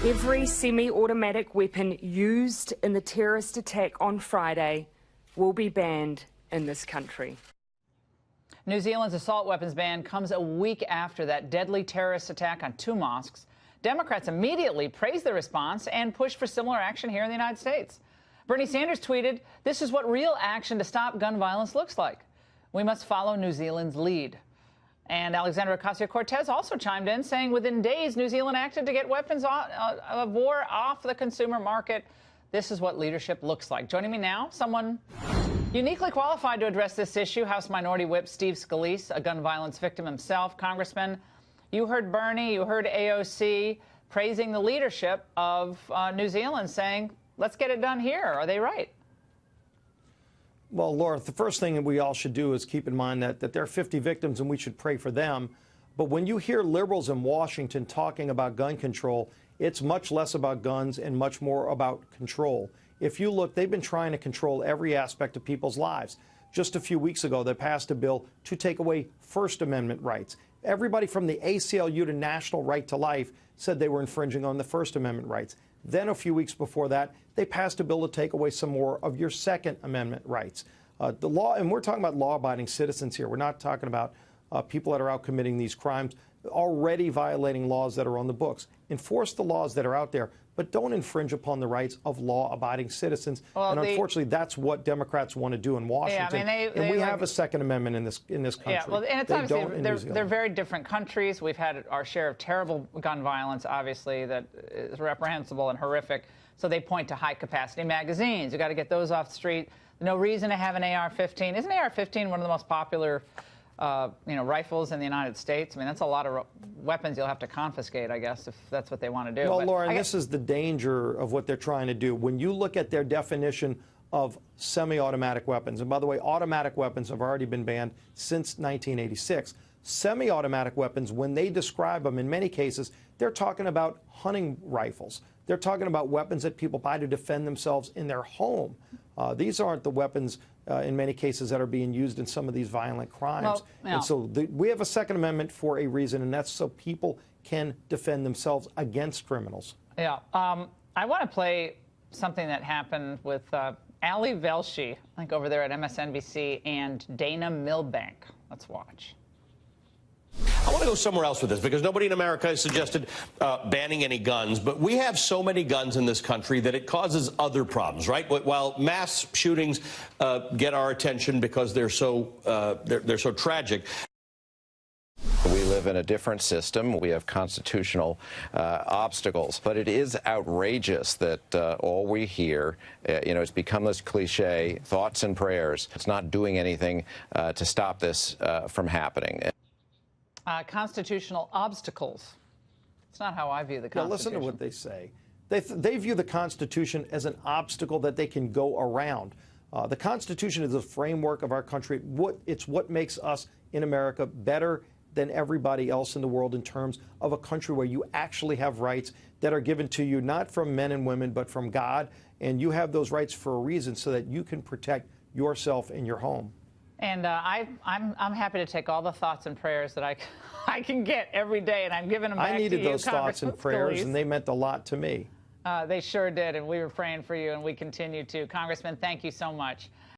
Every semi-automatic weapon used in the terrorist attack on Friday will be banned in this country. New Zealand's assault weapons ban comes a week after that deadly terrorist attack on 2 mosques. Democrats immediately praised the response and pushed for similar action here in the United States. Bernie Sanders tweeted, "This is what real action to stop gun violence looks like. We must follow New Zealand's lead." And Alexandria Ocasio-Cortez also chimed in, saying within days, New Zealand acted to get weapons of war off the consumer market. This is what leadership looks like. Joining me now, someone uniquely qualified to address this issue, House Minority Whip Steve Scalise, a gun violence victim himself. Congressman, you heard Bernie, you heard AOC praising the leadership of New Zealand, saying, let's get it done here. Are they right? Well, Laura, the first thing that we all should do is keep in mind that there are 50 victims and we should pray for them. But when you hear liberals in Washington talking about gun control, it's much less about guns and much more about control. If you look, they've been trying to control every aspect of people's lives. Just a few weeks ago, they passed a bill to take away First Amendment rights. Everybody from the ACLU to National Right to Life said they were infringing on the First Amendment rights. Then a few weeks before that, they passed a bill to take away some more of your Second Amendment rights. The law, and we're talking about law-abiding citizens here. We're not talking about people that are out committing these crimes, already violating laws that are on the books. Enforce the laws that are out there, but don't infringe upon the rights of law-abiding citizens. Well, and unfortunately, that's what Democrats want to do in Washington. Yeah, I mean, and we have a Second Amendment in this country. Yeah, well, and it's obviously they're very different countries. We've had our share of terrible gun violence, obviously, that is reprehensible and horrific. So they point to high-capacity magazines. You got to get those off the street. No reason to have an AR-15. Isn't AR-15 one of the most popular rifles in the United States? I mean, that's a lot of weapons you'll have to confiscate, I guess, if that's what they want to do. Well, Lauren, this is the danger of what they're trying to do. When you look at their definition of semi-automatic weapons, and by the way, automatic weapons have already been banned since 1986. Semi-automatic weapons, when they describe them, in many cases, they're talking about hunting rifles. They're talking about weapons that people buy to defend themselves in their home. These aren't the weapons, in many cases, that are being used in some of these violent crimes. Well, no. And so we have a Second Amendment for a reason, and that's so people can defend themselves against criminals. Yeah. I want to play something that happened with Ali Velshi, I think over there at MSNBC, and Dana Milbank. Let's watch. I want to go somewhere else with this because nobody in America has suggested banning any guns, but we have so many guns in this country that it causes other problems, right? While mass shootings get our attention because they're so tragic. We live in a different system. We have constitutional obstacles. But it is outrageous that all we hear, it's become this cliche, thoughts and prayers. It's not doing anything to stop this from happening. Constitutional obstacles. It's not how I view the Constitution. Now, listen to what they say. They view the Constitution as an obstacle that they can go around. The Constitution is the framework of our country. It's what makes us in America better than everybody else in the world in terms of a country where you actually have rights that are given to you not from men and women but from God, and you have those rights for a reason so that you can protect yourself and your home. And I'm happy to take all the thoughts and prayers that I can get every day, and I'm giving them back to you. I needed those thoughts and prayers, and they meant a lot to me. They sure did, and we were praying for you, and we continue to. Congressman, thank you so much.